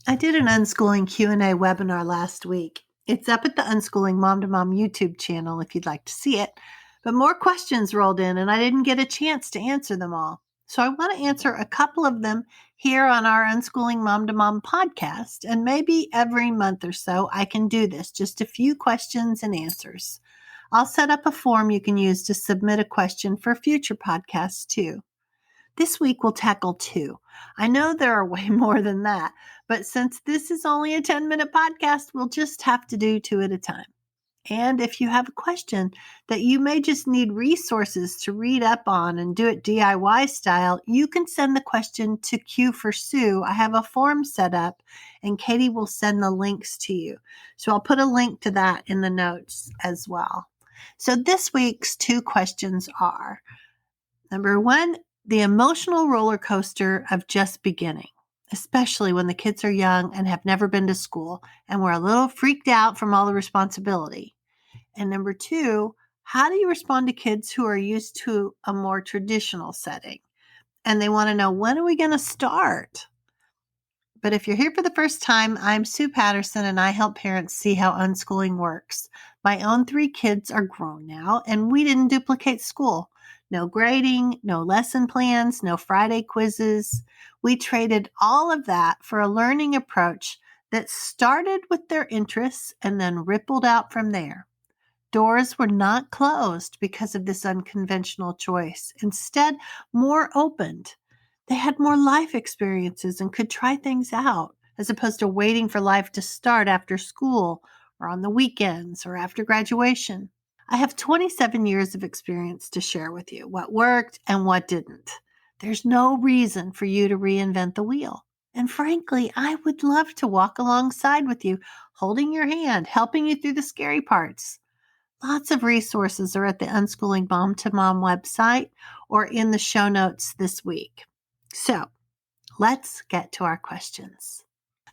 I did an Unschooling Q A Webinar last week. It's up at the Unschooling Mom to Mom YouTube channel if you'd like to see it. But more questions rolled in and I didn't get a chance to answer them all. So I want to answer a couple of them here on our Unschooling Mom to Mom podcast. And maybe every month or so I can do this, just a few questions and answers. I'll set up a form you can use to submit a question for future podcasts too. This week we'll tackle two. I know there are way more than that, but since this is only a 10-minute podcast, we'll just have to do two at a time. And if you have a question that you may just need resources to read up on and do it DIY style, you can send the question to Q for Sue. I have a form set up and Katie will send the links to you. So I'll put a link to that in the notes as well. So this week's two questions are, number one, the emotional roller coaster of just beginning, especially when the kids are young and have never been to school and we're a little freaked out from all the responsibility. And number two, how do you respond to kids who are used to a more traditional setting and they want to know, when are we going to start? But if you're here for the first time, I'm Sue Patterson and I help parents see how unschooling works. My own 3 kids are grown now and we didn't duplicate school. No grading, no lesson plans, no Friday quizzes. We traded all of that for a learning approach that started with their interests and then rippled out from there. Doors were not closed because of this unconventional choice. Instead, more opened. They had more life experiences and could try things out, as opposed to waiting for life to start after school or on the weekends or after graduation. I have 27 years of experience to share with you, what worked and what didn't. There's no reason for you to reinvent the wheel. And frankly, I would love to walk alongside with you, holding your hand, helping you through the scary parts. Lots of resources are at the Unschooling Mom to Mom website or in the show notes this week. So let's get to our questions.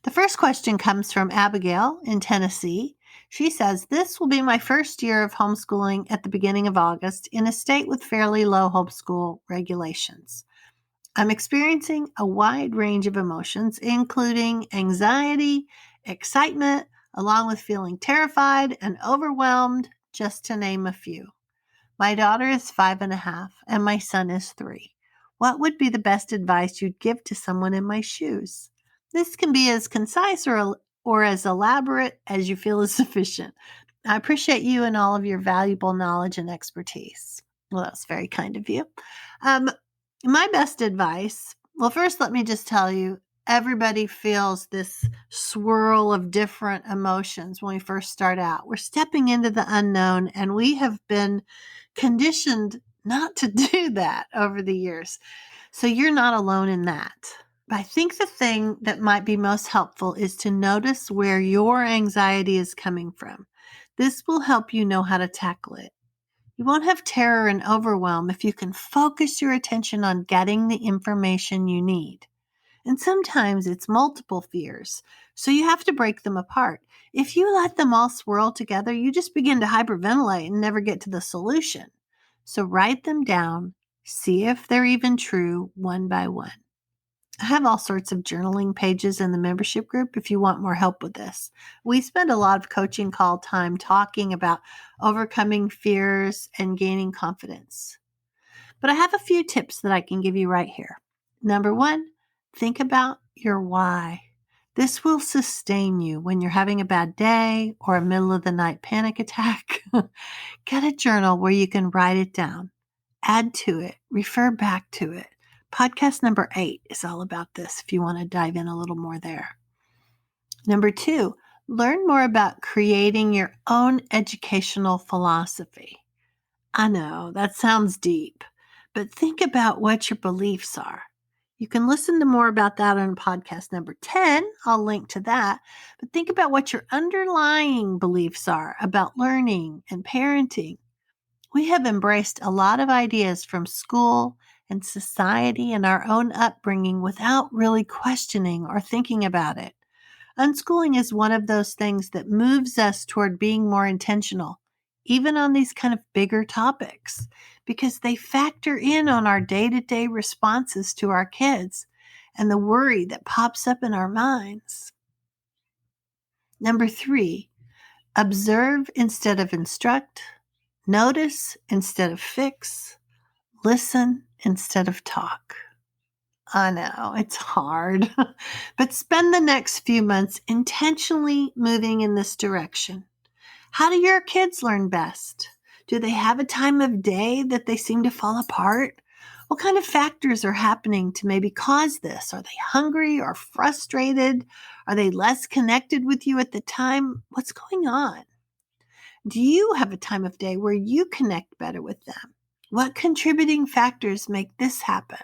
The first question comes from Abigail in Tennessee. She says, this will be my first year of homeschooling at the beginning of August in a state with fairly low homeschool regulations. I'm experiencing a wide range of emotions, including anxiety, excitement, along with feeling terrified and overwhelmed, just to name a few. My daughter is 5.5 and my son is 3. What would be the best advice you'd give to someone in my shoes? This can be as concise or as elaborate as you feel is sufficient. I appreciate you and all of your valuable knowledge and expertise. Well, that's very kind of you. My best advice, well, first let me just tell you, everybody feels this swirl of different emotions when we first start out. We're stepping into the unknown, and we have been conditioned not to do that over the years. So you're not alone in that. But I think the thing that might be most helpful is to notice where your anxiety is coming from. This will help you know how to tackle it. You won't have terror and overwhelm if you can focus your attention on getting the information you need. And sometimes it's multiple fears, so you have to break them apart. If you let them all swirl together, you just begin to hyperventilate and never get to the solution. So write them down, see if they're even true one by one. I have all sorts of journaling pages in the membership group if you want more help with this. We spend a lot of coaching call time talking about overcoming fears and gaining confidence. But I have a few tips that I can give you right here. Number 1, think about your why. This will sustain you when you're having a bad day or a middle of the night panic attack. Get a journal where you can write it down, add to it, refer back to it. Podcast number 8 is all about this if you want to dive in a little more there. Number 2, learn more about creating your own educational philosophy. I know that sounds deep, but think about what your beliefs are. You can listen to more about that on podcast number 10. I'll link to that. But think about what your underlying beliefs are about learning and parenting. We have embraced a lot of ideas from school and society and our own upbringing without really questioning or thinking about it. Unschooling is one of those things that moves us toward being more intentional, even on these kind of bigger topics, because they factor in on our day-to-day responses to our kids and the worry that pops up in our minds. Number 3, observe instead of instruct, notice instead of fix, listen instead of talk. I know, it's hard, but spend the next few months intentionally moving in this direction. How do your kids learn best? Do they have a time of day that they seem to fall apart? What kind of factors are happening to maybe cause this? Are they hungry or frustrated? Are they less connected with you at the time? What's going on? Do you have a time of day where you connect better with them? What contributing factors make this happen?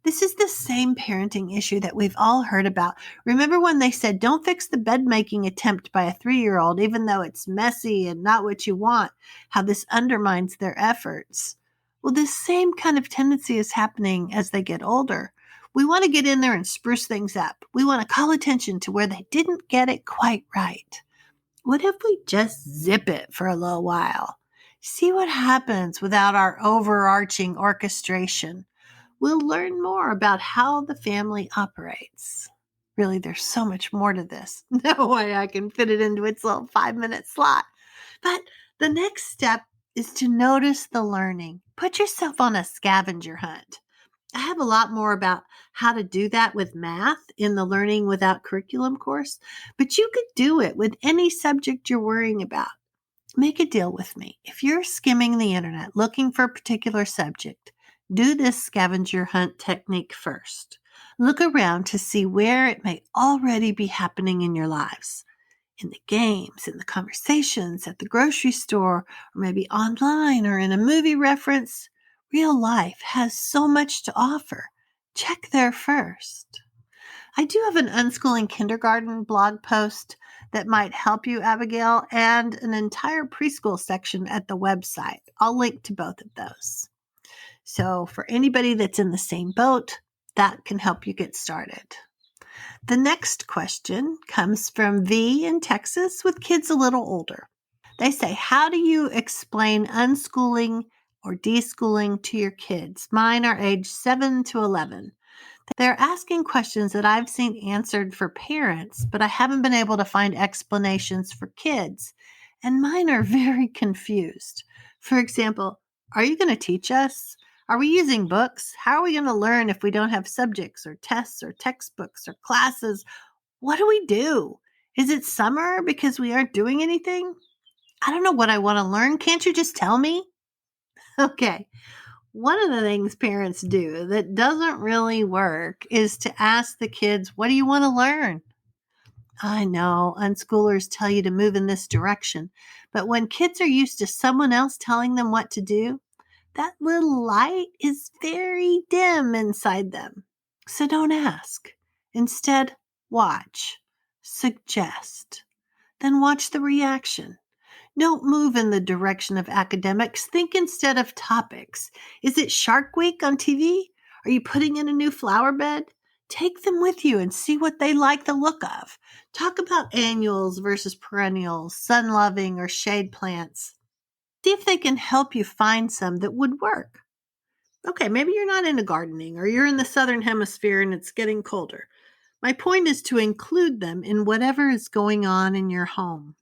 This is the same parenting issue that we've all heard about. Remember when they said, don't fix the bed making attempt by a 3-year-old, even though it's messy and not what you want, how this undermines their efforts. Well, this same kind of tendency is happening as they get older. We want to get in there and spruce things up. We want to call attention to where they didn't get it quite right. What if we just zip it for a little while? See what happens without our overarching orchestration. We'll learn more about how the family operates. Really, there's so much more to this. No way I can fit it into its little 5-minute slot. But the next step is to notice the learning. Put yourself on a scavenger hunt. I have a lot more about how to do that with math in the Learning Without Curriculum course, but you could do it with any subject you're worrying about. Make a deal with me. If you're skimming the internet looking for a particular subject, do this scavenger hunt technique first. Look around to see where it may already be happening in your lives. In the games, in the conversations, at the grocery store, or maybe online or in a movie reference. Real life has so much to offer. Check there first. I do have an Unschooling Kindergarten blog post that might help you, Abigail, and an entire preschool section at the website. I'll link to both of those. So for anybody that's in the same boat, that can help you get started. The next question comes from V in Texas with kids a little older. They say, how do you explain unschooling or deschooling to your kids? Mine are age 7 to 11. They're asking questions that I've seen answered for parents, but I haven't been able to find explanations for kids. And mine are very confused. For example, are you going to teach us? Are we using books? How are we going to learn if we don't have subjects or tests or textbooks or classes? What do we do? Is it summer because we aren't doing anything? I don't know what I want to learn. Can't you just tell me? Okay. One of the things parents do that doesn't really work is to ask the kids, what do you want to learn? I know unschoolers tell you to move in this direction, but when kids are used to someone else telling them what to do, that little light is very dim inside them. So don't ask. Instead, watch, suggest, then watch the reaction. Don't move in the direction of academics. Think instead of topics. Is it Shark Week on TV? Are you putting in a new flower bed? Take them with you and see what they like the look of. Talk about annuals versus perennials, sun-loving or shade plants. See if they can help you find some that would work. Okay, maybe you're not into gardening or you're in the southern hemisphere and it's getting colder. My point is to include them in whatever is going on in your home.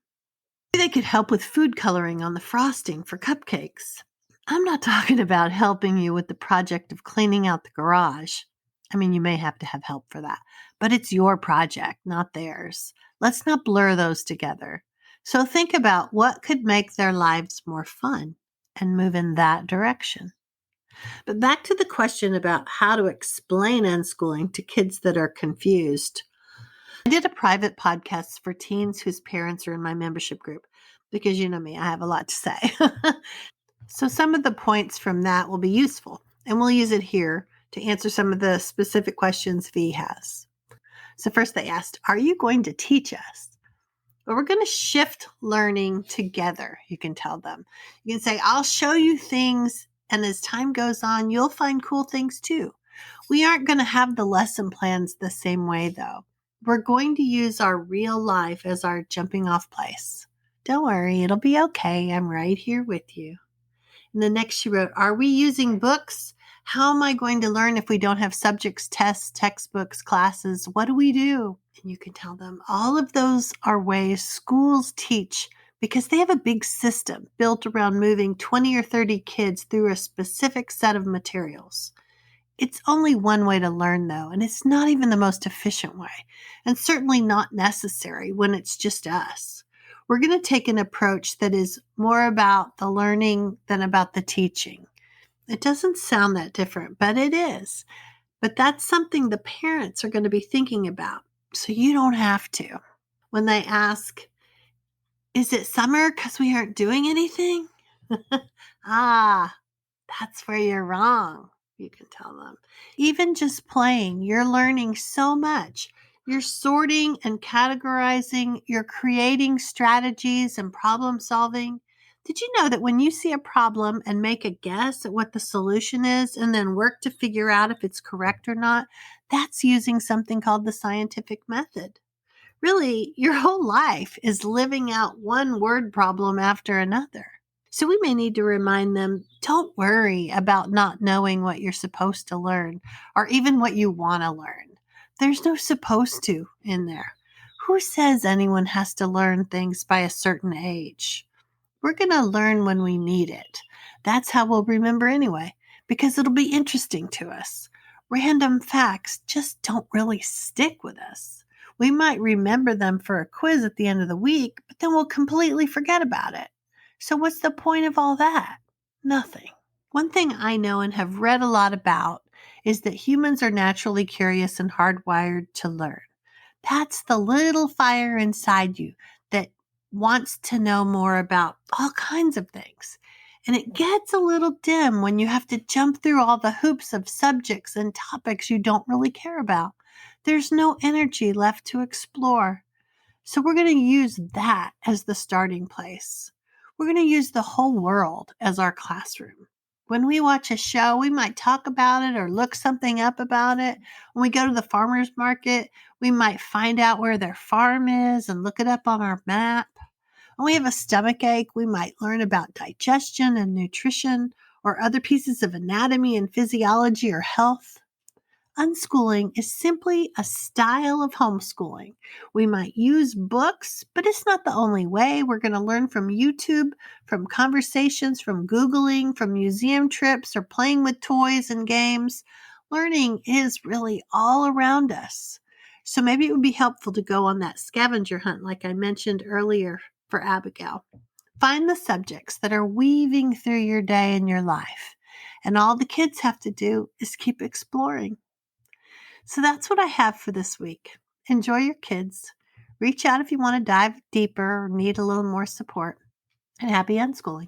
Maybe they could help with food coloring on the frosting for cupcakes. I'm not talking about helping you with the project of cleaning out the garage. I mean, you may have to have help for that, but it's your project, not theirs. Let's not blur those together. So think about what could make their lives more fun and move in that direction. But back to the question about how to explain unschooling to kids that are confused. I did a private podcast for teens whose parents are in my membership group because you know me, I have a lot to say. So some of the points from that will be useful, and we'll use it here to answer some of the specific questions V has. So first they asked, are you going to teach us? Well, we're going to shift learning together, you can tell them. You can say, I'll show you things, and as time goes on, you'll find cool things too. We aren't going to have the lesson plans the same way, though. We're going to use our real life as our jumping off place. Don't worry, it'll be okay. I'm right here with you. And the next she wrote, are we using books? How am I going to learn if we don't have subjects, tests, textbooks, classes? What do we do? And you can tell them all of those are ways schools teach because they have a big system built around moving 20 or 30 kids through a specific set of materials. It's only one way to learn, though, and it's not even the most efficient way, and certainly not necessary when it's just us. We're going to take an approach that is more about the learning than about the teaching. It doesn't sound that different, but it is. But that's something the parents are going to be thinking about, so you don't have to. When they ask, is it summer because we aren't doing anything? Ah, that's where you're wrong, you can tell them. Even just playing, you're learning so much. You're sorting and categorizing, you're creating strategies and problem solving. Did you know that when you see a problem and make a guess at what the solution is and then work to figure out if it's correct or not, that's using something called the scientific method? Really, your whole life is living out one word problem after another. So we may need to remind them, don't worry about not knowing what you're supposed to learn or even what you want to learn. There's no supposed to in there. Who says anyone has to learn things by a certain age? We're going to learn when we need it. That's how we'll remember anyway, because it'll be interesting to us. Random facts just don't really stick with us. We might remember them for a quiz at the end of the week, but then we'll completely forget about it. So what's the point of all that? Nothing. One thing I know and have read a lot about is that humans are naturally curious and hardwired to learn. That's the little fire inside you that wants to know more about all kinds of things. And it gets a little dim when you have to jump through all the hoops of subjects and topics you don't really care about. There's no energy left to explore. So we're going to use that as the starting place. We're going to use the whole world as our classroom. When we watch a show, we might talk about it or look something up about it. When we go to the farmer's market, we might find out where their farm is and look it up on our map. When we have a stomach ache, we might learn about digestion and nutrition or other pieces of anatomy and physiology or health. Unschooling is simply a style of homeschooling. We might use books, but it's not the only way. We're going to learn from YouTube, from conversations, from Googling, from museum trips, or playing with toys and games. Learning is really all around us. So maybe it would be helpful to go on that scavenger hunt, like I mentioned earlier for Abigail. Find the subjects that are weaving through your day and your life. And all the kids have to do is keep exploring. So that's what I have for this week. Enjoy your kids. Reach out if you want to dive deeper or need a little more support. And happy unschooling.